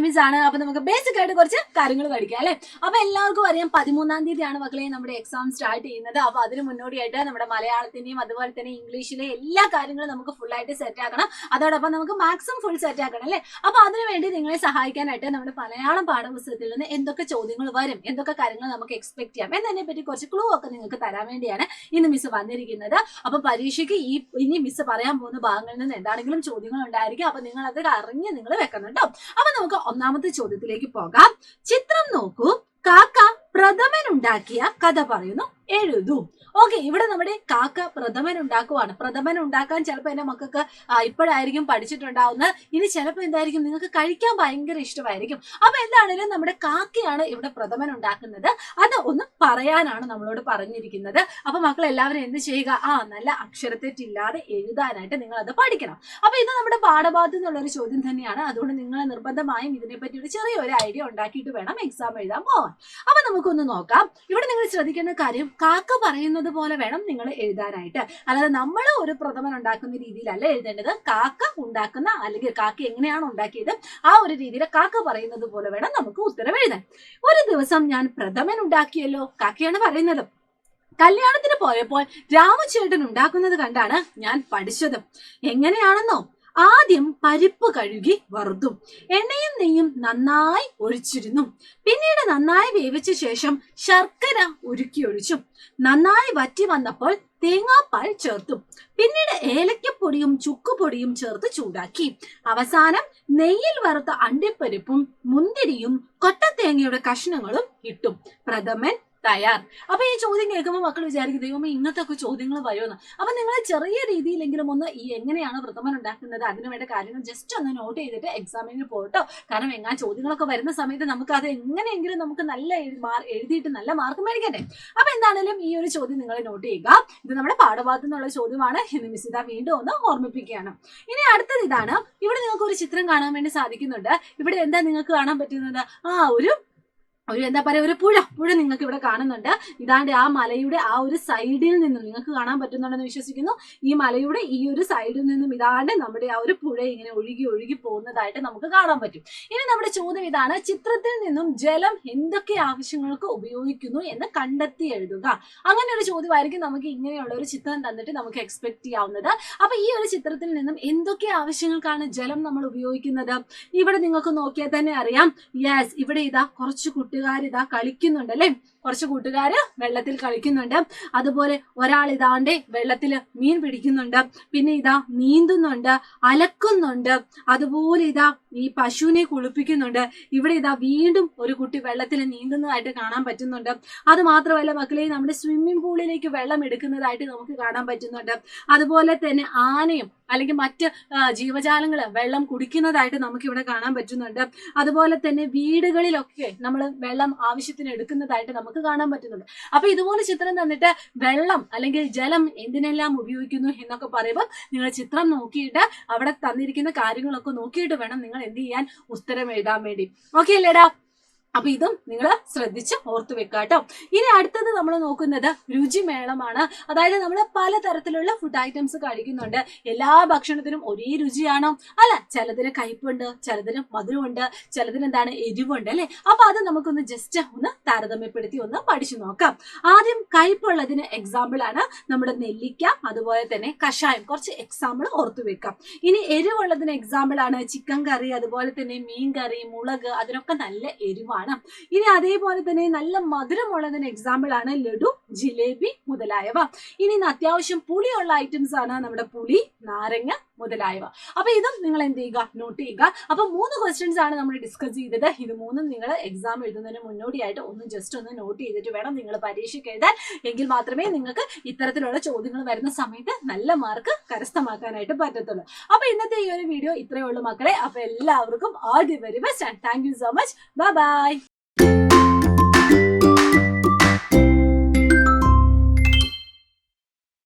Miss ആണ്. അപ്പൊ നമുക്ക് ബേസിക് ആയിട്ട് കുറച്ച് കാര്യങ്ങൾ പഠിക്കാം അല്ലെ. അപ്പൊ എല്ലാവർക്കും അറിയാം 13-ാം തീയതിയാണ് മക്കളെ നമ്മുടെ എക്സാം സ്റ്റാർട്ട് ചെയ്യുന്നത്. അപ്പൊ അതിന് മുന്നോടിയായിട്ട് നമ്മുടെ മലയാളത്തിന്റെയും അതുപോലെ തന്നെ ഇംഗ്ലീഷിലെ എല്ലാ കാര്യങ്ങളും നമുക്ക് ഫുൾ ആയിട്ട് സെറ്റ് ആക്കണം. അതോടൊപ്പം നമുക്ക് മാത്സും ഫുൾ സെറ്റ് ആക്കണം അല്ലെ. അപ്പൊ അതിനുവേണ്ടി നിങ്ങളെ സഹായിക്കാനായിട്ട് നമ്മുടെ മലയാളം പാഠപുസ്തകത്തിൽ നിന്ന് എന്തൊക്കെ ചോദ്യങ്ങൾ വരും, എന്തൊക്കെ കാര്യങ്ങൾ നമുക്ക് എക്സ്പെക്ട് ചെയ്യാം എന്നതിനെ പറ്റി കുറച്ച് ക്ലൂ ഒക്കെ നിങ്ങൾക്ക് തരാൻ വേണ്ടിയാണ് ഇന്ന് മിസ് വന്നിരിക്കുന്നത്. അപ്പൊ പരീക്ഷയ്ക്ക് ഇനി മിസ് പറയാൻ പോകുന്ന ഭാഗങ്ങളിൽ നിന്ന് എന്താണെങ്കിലും ചോദ്യങ്ങൾ ഉണ്ടായിരിക്കും. അപ്പൊ നിങ്ങൾ അത് അറിഞ്ഞ് നിങ്ങൾ വെക്കണം കേട്ടോ. അപ്പൊ നമുക്ക് ഒന്നാമത്തെ ചോദ്യത്തിലേക്ക് പോകാം. ചിത്രം നോക്കൂ. കാക്ക പ്രഥമൻ ഉണ്ടാക്കിയ കഥ പറയുന്നു, എഴുതൂ. ഓക്കെ, ഇവിടെ നമ്മുടെ കാക്ക പ്രഥമൻ ഉണ്ടാക്കുവാണ്. പ്രഥമൻ ഉണ്ടാക്കാൻ ചിലപ്പോൾ എന്റെ മക്കൾക്ക് ഇപ്പോഴായിരിക്കും പഠിച്ചിട്ടുണ്ടാവുന്നത്. ഇനി ചിലപ്പോൾ എന്തായിരിക്കും നിങ്ങൾക്ക് കഴിക്കാൻ ഭയങ്കര ഇഷ്ടമായിരിക്കും. അപ്പൊ എന്താണെങ്കിലും നമ്മുടെ കാക്കയാണ് ഇവിടെ പ്രഥമൻ ഉണ്ടാക്കുന്നത്. അത് ഒന്ന് പറയാനാണ് നമ്മളോട് പറഞ്ഞിരിക്കുന്നത്. അപ്പൊ മക്കൾ എല്ലാവരും എന്ത് ചെയ്യുക, നല്ല അക്ഷരത്തെറ്റില്ലാതെ എഴുതാനായിട്ട് നിങ്ങൾ അത് പഠിക്കണം. അപ്പൊ ഇത് നമ്മുടെ പാഠഭാഗത്തു നിന്നുള്ളൊരു ചോദ്യം തന്നെയാണ്. അതുകൊണ്ട് നിങ്ങൾ നിർബന്ധമായും ഇതിനെപ്പറ്റി ഒരു ചെറിയൊരു ഐഡിയ ഉണ്ടാക്കിയിട്ട് വേണം എക്സാം എഴുതാൻ പോകാൻ. അപ്പൊ നമുക്കൊന്ന് നോക്കാം. ഇവിടെ നിങ്ങൾ ശ്രദ്ധിക്കേണ്ട കാര്യം, കാക്ക പറയുന്നത് പോലെ വേണം നിങ്ങൾ എഴുതാനായിട്ട്. അല്ലാതെ നമ്മൾ ഒരു പ്രഥമൻ ഉണ്ടാക്കുന്ന രീതിയിലല്ല എഴുതേണ്ടത്. കാക്ക ഉണ്ടാക്കുന്ന അല്ലെങ്കിൽ കാക്ക എങ്ങനെയാണ് ഉണ്ടാക്കിയത് ആ ഒരു രീതിയിൽ കാക്ക പറയുന്നത് പോലെ വേണം നമുക്ക് ഉത്തരം എഴുതാൻ. ഒരു ദിവസം ഞാൻ പ്രഥമൻ ഉണ്ടാക്കിയല്ലോ, കാക്കയാണ് പറയുന്നത്. കല്യാണത്തിന് പോയപ്പോൾ രാമചേട്ടൻ ഉണ്ടാക്കുന്നത് കണ്ടാണ് ഞാൻ പഠിച്ചത്. എങ്ങനെയാണെന്നോ, ആദ്യം പരിപ്പ് കഴുകി വറുത്തു, എണ്ണയും നെയ്യും നന്നായി ഒഴിച്ചിരുന്നു. പിന്നീട് നന്നായി വേവിച്ച ശേഷം ശർക്കര ഉരുക്കിയൊഴിച്ചു. നന്നായി വറ്റി വന്നപ്പോൾ തേങ്ങാപ്പാൽ ചേർത്തു. പിന്നീട് ഏലക്കപ്പൊടിയും ചുക്കുപൊടിയും ചേർത്ത് ചൂടാക്കി. അവസാനം നെയ്യിൽ വറുത്ത അണ്ടിപ്പരിപ്പും മുന്തിരിയും കൊട്ടത്തേങ്ങയുടെ കഷ്ണങ്ങളും ഇട്ടു. പ്രഥമൻ തയ്യാർ. അപ്പൊ ഈ ചോദ്യം കേൾക്കുമ്പോൾ മക്കൾ വിചാരിക്കും, ദൈവമേ ഇങ്ങനത്തെ ഒക്കെ ചോദ്യങ്ങൾ വരുമെന്ന്. അപ്പൊ നിങ്ങൾ ചെറിയ രീതിയിലെങ്കിലും ഒന്ന് ഈ എങ്ങനെയാണ് പ്രഥമൻ ഉണ്ടാക്കുന്നത് അതിനു വേണ്ട കാര്യങ്ങൾ ജസ്റ്റ് ഒന്ന് നോട്ട് ചെയ്തിട്ട് എക്സാമിന് പോട്ടോ. കാരണം എങ്ങനെ ചോദ്യങ്ങളൊക്കെ വരുന്ന സമയത്ത് നമുക്ക് അത് എങ്ങനെയെങ്കിലും നമുക്ക് നല്ല എഴുതിയിട്ട് നല്ല മാർക്ക് മേടിക്കട്ടെ. അപ്പൊ എന്താണെങ്കിലും ഈ ഒരു ചോദ്യം നിങ്ങൾ നോട്ട് ചെയ്യുക. ഇത് നമ്മുടെ പാഠഭാഗത്തു നിന്നുള്ള ചോദ്യമാണ് എന്ന് മിസ് ഇതാ വീണ്ടും ഒന്ന് ഓർമ്മിപ്പിക്കുകയാണ്. ഇനി അടുത്തത് ഇതാണ്. ഇവിടെ നിങ്ങൾക്ക് ഒരു ചിത്രം കാണാൻ വേണ്ടി സാധിക്കുന്നുണ്ട്. ഇവിടെ എന്താ നിങ്ങൾക്ക് കാണാൻ പറ്റുന്നത്, എന്താ പറയാ, ഒരു പുഴ നിങ്ങൾക്ക് ഇവിടെ കാണുന്നുണ്ട്. ഇതാണ്ട് ആ മലയുടെ ആ ഒരു സൈഡിൽ നിന്നും നിങ്ങൾക്ക് കാണാൻ പറ്റുന്നുണ്ടെന്ന് വിശ്വസിക്കുന്നു. ഈ മലയുടെ ഈ ഒരു സൈഡിൽ നിന്നും ഇതാണ്ട് നമ്മുടെ ആ ഒരു പുഴ ഇങ്ങനെ ഒഴുകി പോകുന്നതായിട്ട് നമുക്ക് കാണാൻ പറ്റും. ഇനി നമ്മുടെ ചോദ്യം ഇതാണ്, ചിത്രത്തിൽ നിന്നും ജലം എന്തൊക്കെ ആവശ്യങ്ങൾക്ക് ഉപയോഗിക്കുന്നു എന്ന് കണ്ടെത്തി എഴുതുക. അങ്ങനെ ഒരു ചോദ്യമായിരിക്കും നമുക്ക് ഇങ്ങനെയുള്ള ഒരു ചിത്രം തന്നിട്ട് നമുക്ക് എക്സ്പെക്ട് ചെയ്യാവുന്നത്. അപ്പൊ ഈ ഒരു ചിത്രത്തിൽ നിന്നും എന്തൊക്കെ ആവശ്യങ്ങൾക്കാണ് ജലം നമ്മൾ ഉപയോഗിക്കുന്നത് ഇവിടെ നിങ്ങൾക്ക് നോക്കിയാൽ തന്നെ അറിയാം. യെസ്, ഇവിടെ ഇതാ കുറച്ച് കുട്ടികൾ ഇതാ കളിക്കുന്നുണ്ട് അല്ലെ. കുറച്ച് കൂട്ടുകാര് വെള്ളത്തിൽ കളിക്കുന്നുണ്ട്. അതുപോലെ ഒരാൾ ഇതാണ്ട് വെള്ളത്തിൽ മീൻ പിടിക്കുന്നുണ്ട്. പിന്നെ ഇതാ നീന്തുന്നുണ്ട്, അലക്കുന്നുണ്ട്. അതുപോലെ ഇതാ ഈ പശുവിനെ കുളിപ്പിക്കുന്നുണ്ട്. ഇവിടെ ഇതാ വീണ്ടും ഒരു കുട്ടി വെള്ളത്തിൽ നീന്തുന്നതായിട്ട് കാണാൻ പറ്റുന്നുണ്ട്. അത് മാത്രമല്ല മക്കളെ, നമ്മുടെ സ്വിമ്മിംഗ് പൂളിലേക്ക് വെള്ളം എടുക്കുന്നതായിട്ട് നമുക്ക് കാണാൻ പറ്റുന്നുണ്ട്. അതുപോലെ തന്നെ ആനയും അല്ലെങ്കിൽ മറ്റ് ജീവജാലങ്ങൾ വെള്ളം കുടിക്കുന്നതായിട്ട് നമുക്ക് ഇവിടെ കാണാൻ പറ്റുന്നുണ്ട്. അതുപോലെ തന്നെ വീടുകളിലൊക്കെ നമ്മൾ വെള്ളം ആവശ്യത്തിന് എടുക്കുന്നതായിട്ട് നമുക്ക് കാണാൻ പറ്റുന്നുണ്ട്. അപ്പൊ ഇതുപോലെ ചിത്രം തന്നിട്ട് വെള്ളം അല്ലെങ്കിൽ ജലം എന്തിനെല്ലാം ഉപയോഗിക്കുന്നു എന്നൊക്കെ പറയുമ്പോൾ നിങ്ങൾ ചിത്രം നോക്കിയിട്ട് അവിടെ തന്നിരിക്കുന്ന കാര്യങ്ങളൊക്കെ നോക്കിയിട്ട് വേണം നിങ്ങൾ എന്ത് ചെയ്യാൻ, ഉത്തരം എഴുതാൻ വേണ്ടി. ഓക്കെ അല്ലേടാ? അപ്പൊ ഇതും നിങ്ങൾ ശ്രദ്ധിച്ച് ഓർത്തു വെക്കാട്ടോ. ഇനി അടുത്തത് നമ്മൾ നോക്കുന്നത് രുചിമേളമാണ്. അതായത് നമ്മൾ പലതരത്തിലുള്ള ഫുഡ് ഐറ്റംസ് കഴിക്കുന്നുണ്ട്. എല്ലാ ഭക്ഷണത്തിനും ഒരേ രുചിയാണോ? അല്ല, ചിലതിന് കയ്പുണ്ട്, ചിലതിന് മധുരമുണ്ട്, ചിലതിന് എന്താണ് എരിവുണ്ട് അല്ലെ. അപ്പൊ അത് നമുക്കൊന്ന് ജസ്റ്റ് ഒന്ന് താരതമ്യപ്പെടുത്തി ഒന്ന് പഠിച്ചു നോക്കാം. ആദ്യം കയ്പുള്ളതിന് എക്സാമ്പിൾ ആണ് നമ്മുടെ നെല്ലിക്ക, അതുപോലെ തന്നെ കഷായം. കുറച്ച് എക്സാമ്പിൾ ഓർത്തു വെക്കാം. ഇനി എരിവുള്ളതിന് എക്സാമ്പിൾ ആണ് ചിക്കൻ കറി, അതുപോലെ തന്നെ മീൻ കറി, മുളക്, അതിനൊക്കെ നല്ല എരിവാണ്. ഇനി അതേപോലെ തന്നെ നല്ല മധുരമുള്ളതിന് എക്സാമ്പിൾ ആണ് ലഡു, ജിലേബി മുതലായവ. ഇനി അത്യാവശ്യം പുളിയുള്ള ഐറ്റംസ് ആണ് നമ്മുടെ പുളി, നാരങ്ങ മുതലായവ. അപ്പൊ ഇതും നിങ്ങൾ എന്ത് ചെയ്യുക, നോട്ട് ചെയ്യുക. അപ്പൊ 3 ക്വസ്റ്റ്യൻസ് ആണ് നമ്മൾ ഡിസ്കസ് ചെയ്തത്. ഇത് 3ഉം നിങ്ങൾ എക്സാം എഴുതുന്നതിന് മുന്നോടിയായിട്ട് ജസ്റ്റ് ഒന്ന് നോട്ട് ചെയ്തിട്ട് വേണം നിങ്ങൾ പരീക്ഷയ്ക്ക് എഴുതാൻ. എങ്കിൽ മാത്രമേ നിങ്ങൾക്ക് ഇത്തരത്തിലുള്ള ചോദ്യങ്ങൾ വരുന്ന സമയത്ത് നല്ല മാർക്ക് കരസ്ഥമാക്കാനായിട്ട് പറ്റത്തുള്ളൂ. അപ്പൊ ഇന്നത്തെ ഈ ഒരു വീഡിയോ ഇത്രയേ ഉള്ളൂ മക്കളെ. അപ്പൊ എല്ലാവർക്കും all the very best and thank you so much. Bye bye.